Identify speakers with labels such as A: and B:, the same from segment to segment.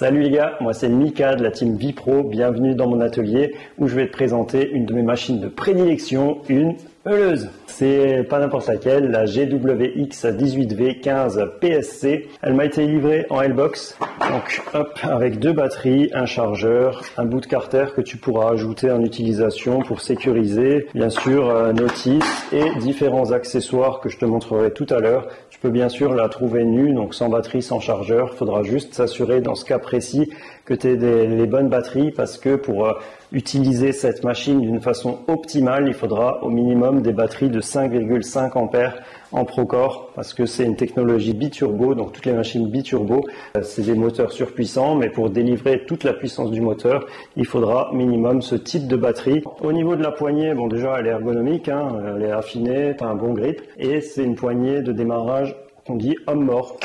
A: Salut les gars, moi c'est Mika de la team Vipro, bienvenue dans mon atelier où je vais te présenter une de mes machines de prédilection, une meuleuse. C'est pas n'importe laquelle, la GWX18V15 PSC. Elle m'a été livrée en L-Box, donc hop, avec deux batteries, un chargeur, un bout de carter que tu pourras ajouter en utilisation pour sécuriser, bien sûr notice et différents accessoires que je te montrerai tout à l'heure. Tu peux bien sûr la trouver nue, donc sans batterie, sans chargeur. Il faudra juste s'assurer dans ce cas précis que tu aies les bonnes batteries parce que pour utiliser cette machine d'une façon optimale, il faudra au minimum des batteries de 5,5 ampères en Procore parce que c'est une technologie biturbo, donc toutes les machines biturbo, c'est des moteurs surpuissants, mais pour délivrer toute la puissance du moteur, il faudra minimum ce type de batterie. Au niveau de la poignée, bon déjà elle est ergonomique, elle est affinée, tu as un bon grip et c'est une poignée de démarrage qu'on dit homme-mort.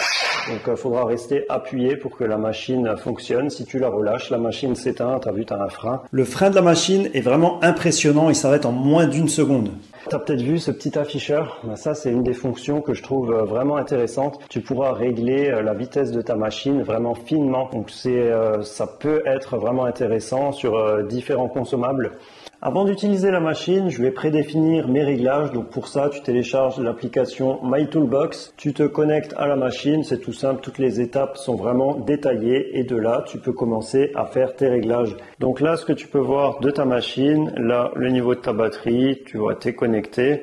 A: Donc il faudra rester appuyé pour que la machine fonctionne. Si tu la relâches, la machine s'éteint, tu as vu, tu as un frein.
B: Le frein de la machine est vraiment impressionnant, il s'arrête en moins d'une seconde.
A: Tu as peut-être vu ce petit afficheur, ça c'est une des fonctions que je trouve vraiment intéressante. Tu pourras régler la vitesse de ta machine vraiment finement. Donc ça peut être vraiment intéressant sur différents consommables. Avant d'utiliser la machine, je vais prédéfinir mes réglages. Donc pour ça, tu télécharges l'application MyToolbox. Tu te connectes à la machine, c'est tout simple. Toutes les étapes sont vraiment détaillées et de là, tu peux commencer à faire tes réglages. Donc là, ce que tu peux voir de ta machine, là, le niveau de ta batterie, tu vois, t'es connecté.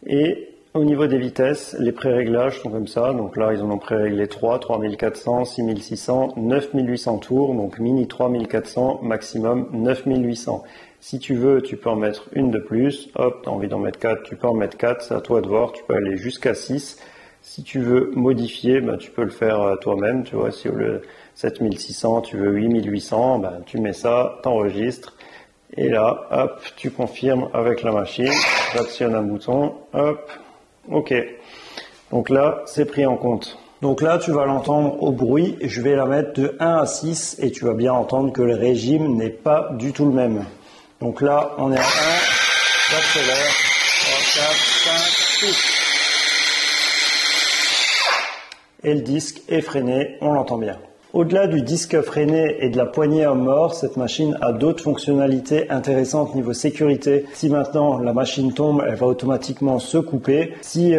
A: Et au niveau des vitesses, les pré-réglages sont comme ça. Donc là, ils en ont pré-réglé 3, 3400, 6600, 9800 tours. Donc mini 3400, maximum 9800. Si tu veux, tu peux en mettre une de plus. Hop, tu as envie d'en mettre 4, tu peux en mettre 4. C'est à toi de voir. Tu peux aller jusqu'à 6. Si tu veux modifier, tu peux le faire toi-même. Tu vois, si au lieu de 7600, tu veux 8800, tu mets ça, t'enregistres. Et là, hop, tu confirmes avec la machine. J'actionne un bouton. Hop. OK. Donc là, c'est pris en compte.
B: Donc là, tu vas l'entendre au bruit. Je vais la mettre de 1 à 6 et tu vas bien entendre que le régime n'est pas du tout le même. Donc là, on est à 1, j'accélère, 3, 4, 5, 6. Et le disque est freiné, on l'entend bien. Au-delà du disque freiné et de la poignée à mort, cette machine a d'autres fonctionnalités intéressantes niveau sécurité. Si maintenant la machine tombe, elle va automatiquement se couper. Si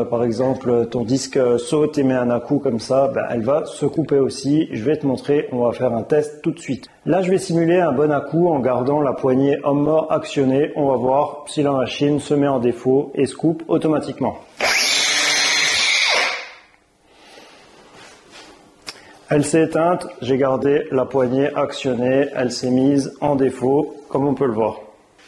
B: par exemple ton disque saute et met un à-coup comme ça, elle va se couper aussi. Je vais te montrer, on va faire un test tout de suite. Là, je vais simuler un bon à-coup en gardant la poignée homme-mort actionnée. On va voir si la machine se met en défaut et se coupe automatiquement. Elle s'est éteinte, j'ai gardé la poignée actionnée, elle s'est mise en défaut, comme on peut le voir.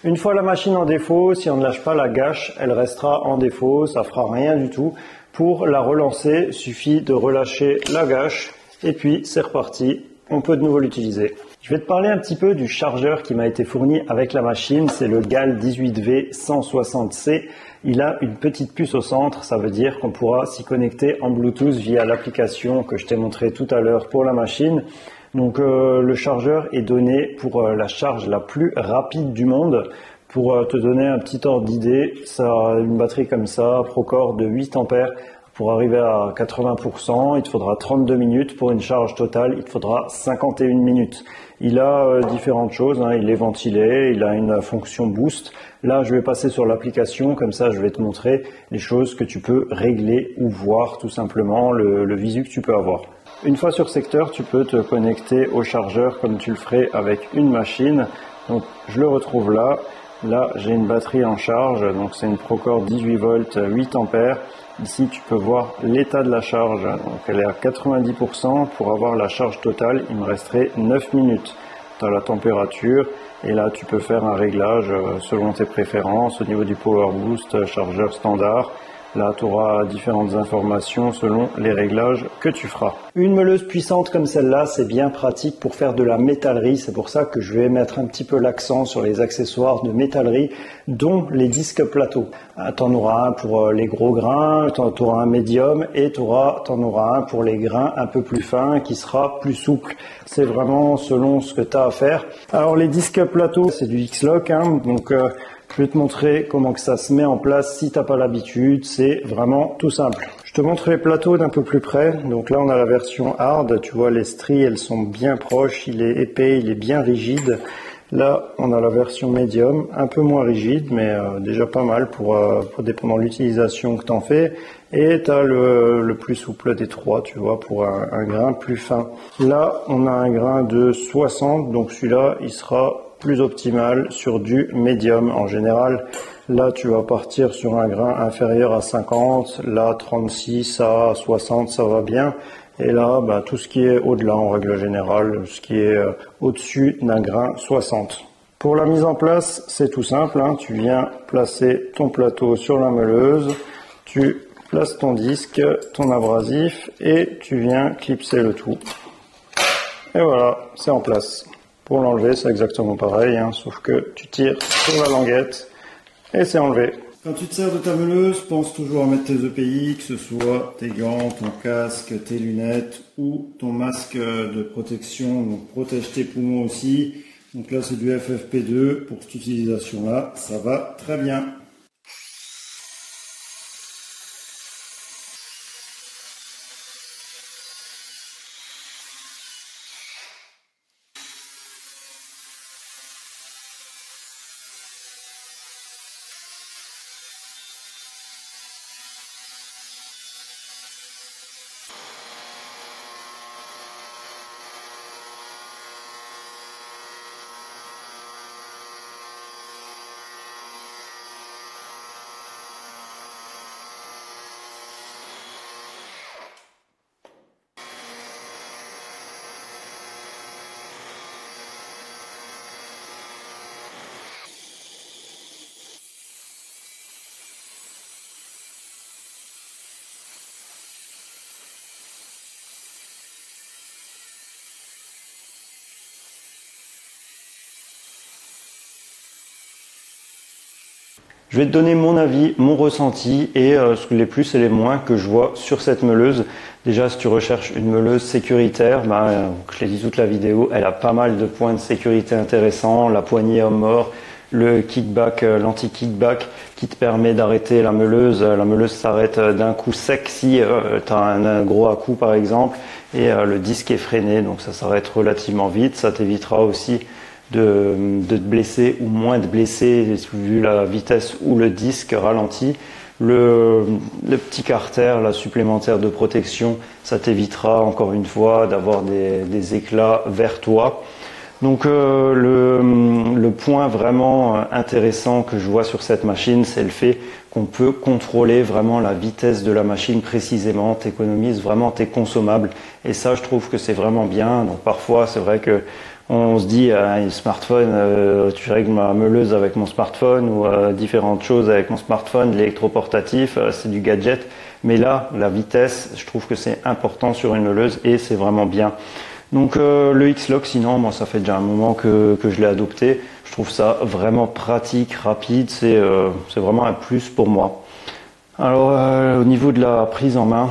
B: Une fois la machine en défaut, si on ne lâche pas la gâche, elle restera en défaut, ça fera rien du tout. Pour la relancer, il suffit de relâcher la gâche et puis c'est reparti, on peut de nouveau l'utiliser. Je vais te parler un petit peu du chargeur qui m'a été fourni avec la machine, c'est le GAL18V160C. Il a une petite puce au centre, ça veut dire qu'on pourra s'y connecter en Bluetooth via l'application que je t'ai montré tout à l'heure pour la machine. Donc le chargeur est donné pour la charge la plus rapide du monde. Pour te donner un petit ordre d'idée, ça a une batterie comme ça, Procore de 8 ampères. Pour arriver à 80%, il te faudra 32 minutes. Pour une charge totale, il te faudra 51 minutes. Il a différentes choses, il est ventilé, il a une fonction boost. Là, je vais passer sur l'application, comme ça je vais te montrer les choses que tu peux régler ou voir tout simplement, le visu que tu peux avoir. Une fois sur secteur, tu peux te connecter au chargeur comme tu le ferais avec une machine. Donc je le retrouve là. Là, j'ai une batterie en charge, donc c'est une Procore 18 volts, 8 ampères. Ici, tu peux voir l'état de la charge, donc elle est à 90%. Pour avoir la charge totale, il me resterait 9 minutes. Tu as la température et là, tu peux faire un réglage selon tes préférences au niveau du Power Boost, chargeur standard. Là, tu auras différentes informations selon les réglages que tu feras. Une meuleuse puissante comme celle-là, c'est bien pratique pour faire de la métallerie. C'est pour ça que je vais mettre un petit peu l'accent sur les accessoires de métallerie, dont les disques plateaux. Tu en auras un pour les gros grains, tu auras un médium et tu en auras un pour les grains un peu plus fins qui sera plus souple. C'est vraiment selon ce que tu as à faire. Alors les disques plateaux, c'est du X-Lock, donc je vais te montrer comment que ça se met en place si tu n'as pas l'habitude. C'est vraiment tout simple. Je
A: Je te montre les plateaux d'un peu plus près. Donc là, on a la version hard. Tu vois, les stries, elles sont bien proches. Il est épais, il est bien rigide. Là, on a la version médium, un peu moins rigide, mais déjà pas mal pour dépendant de l'utilisation que tu en fais. Et tu as le plus souple des trois, tu vois, pour un grain plus fin. Là, on a un grain de 60, donc celui-là, il sera plus optimal sur du médium en général. Là, tu vas partir sur un grain inférieur à 50. Là, 36 à 60, ça va bien. Et là, tout ce qui est au-delà, en règle générale, ce qui est au-dessus d'un grain 60. Pour la mise en place, c'est tout simple, hein. Tu viens placer ton plateau sur la meuleuse, tu places ton disque, ton abrasif et tu viens clipser le tout. Et voilà, c'est en place. Pour l'enlever, c'est exactement pareil, hein, sauf que tu tires sur la languette et c'est enlevé. Quand tu te sers de ta meuleuse, pense toujours à mettre tes EPI, que ce soit tes gants, ton casque, tes lunettes ou ton masque de protection. Donc protège tes poumons aussi. Donc là c'est du FFP2 pour cette utilisation-là, ça va très bien. Je vais te donner mon avis, mon ressenti et les plus et les moins que je vois sur cette meuleuse. Déjà, si tu recherches une meuleuse sécuritaire, je l'ai dit toute la vidéo, elle a pas mal de points de sécurité intéressants. La poignée homme mort, le kickback, l'anti-kickback qui te permet d'arrêter la meuleuse. La meuleuse s'arrête d'un coup sec si tu as un gros à-coup par exemple et le disque est freiné, donc ça s'arrête relativement vite. Ça t'évitera aussi de te blesser ou moins de blesser vu la vitesse où le disque ralentit. Le petit carter là, supplémentaire de protection, ça t'évitera encore une fois d'avoir des éclats vers toi. Donc le point vraiment intéressant que je vois sur cette machine, c'est le fait qu'on peut contrôler vraiment la vitesse de la machine précisément, t'économises vraiment tes consommables et ça je trouve que c'est vraiment bien. Donc parfois c'est vrai que on se dit un smartphone, tu règles ma meuleuse avec mon smartphone ou différentes choses avec mon smartphone, l'électroportatif, c'est du gadget. Mais là, la vitesse, je trouve que c'est important sur une meuleuse et c'est vraiment bien. Donc le X-Lock, sinon, moi ça fait déjà un moment que je l'ai adopté. Je trouve ça vraiment pratique, rapide, c'est vraiment un plus pour moi. Alors au niveau de la prise en main,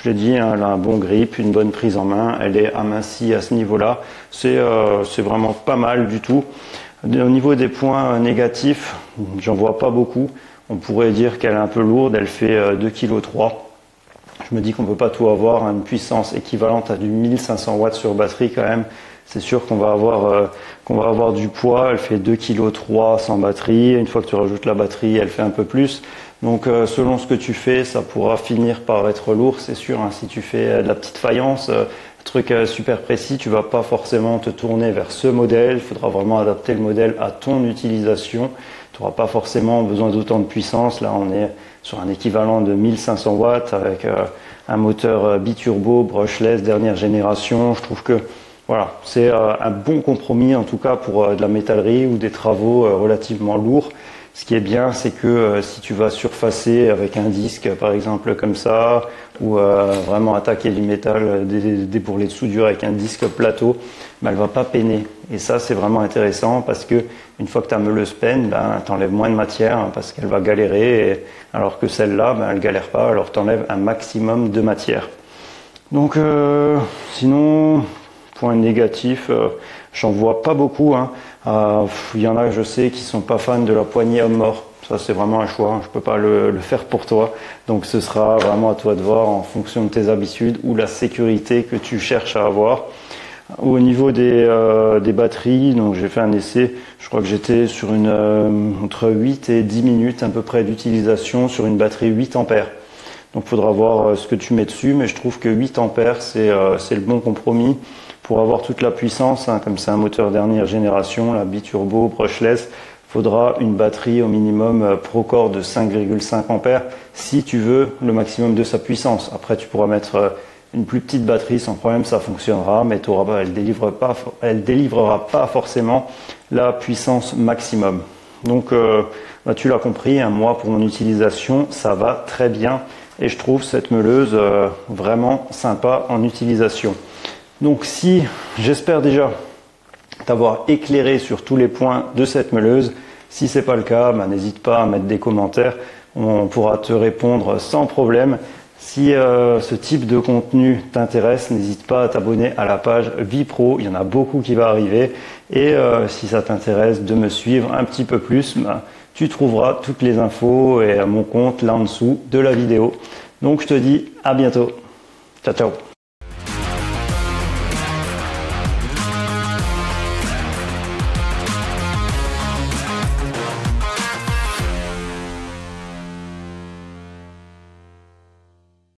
A: je l'ai dit, hein, elle a un bon grip, une bonne prise en main, elle est amincie à ce niveau-là, c'est vraiment pas mal du tout. Au niveau des points négatifs, j'en vois pas beaucoup. On pourrait dire qu'elle est un peu lourde, elle fait 2,3 kg. Je me dis qu'on peut pas tout avoir, une puissance équivalente à du 1500 watts sur batterie quand même. C'est sûr qu'on va avoir du poids, elle fait 2,3 kg sans batterie. Une fois que tu rajoutes la batterie, elle fait un peu plus. Donc selon ce que tu fais, ça pourra finir par être lourd, c'est sûr. Hein. Si tu fais de la petite faïence, un truc super précis, tu vas pas forcément te tourner vers ce modèle. Il faudra vraiment adapter le modèle à ton utilisation. Tu n'auras pas forcément besoin d'autant de puissance. Là, on est sur un équivalent de 1500 watts avec un moteur biturbo, brushless, dernière génération. Je trouve que voilà, c'est un bon compromis en tout cas pour de la métallerie ou des travaux relativement lourds. Ce qui est bien, c'est que si tu vas surfacer avec un disque, par exemple comme ça, ou vraiment attaquer du métal, des bourrelets de soudure avec un disque plateau, elle va pas peiner. Et ça, c'est vraiment intéressant parce que une fois que ta meuleuse peine, t'enlèves moins de matière hein, parce qu'elle va galérer, alors que celle-là, elle galère pas, alors t'enlèves un maximum de matière. Donc, sinon, point négatif, j'en vois pas beaucoup. Hein. Il y en a, je sais, qui sont pas fans de la poignée homme mort. Ça, c'est vraiment un choix. Je peux pas le faire pour toi. Donc, ce sera vraiment à toi de voir en fonction de tes habitudes ou la sécurité que tu cherches à avoir. Au niveau des batteries, donc j'ai fait un essai. Je crois que j'étais sur entre 8 et 10 minutes à peu près d'utilisation sur une batterie 8 ampères. Donc, il faudra voir ce que tu mets dessus. Mais je trouve que 8 ampères, c'est le bon compromis pour avoir toute la puissance. Comme c'est un moteur dernière génération, la biturbo, brushless, faudra une batterie au minimum Procore de 5,5 ampères si tu veux le maximum de sa puissance. Après, tu pourras mettre une plus petite batterie sans problème, ça fonctionnera, mais elle délivrera pas forcément la puissance maximum. Donc, tu l'as compris, moi pour mon utilisation, ça va très bien et je trouve cette meuleuse vraiment sympa en utilisation. Donc, j'espère déjà t'avoir éclairé sur tous les points de cette meuleuse. Si c'est pas le cas, n'hésite pas à mettre des commentaires, on pourra te répondre sans problème. Si ce type de contenu t'intéresse, n'hésite pas à t'abonner à la page Vie Pro, il y en a beaucoup qui va arriver. Et si ça t'intéresse de me suivre un petit peu plus, tu trouveras toutes les infos et mon compte là en dessous de la vidéo. Donc je te dis à bientôt. Ciao, ciao.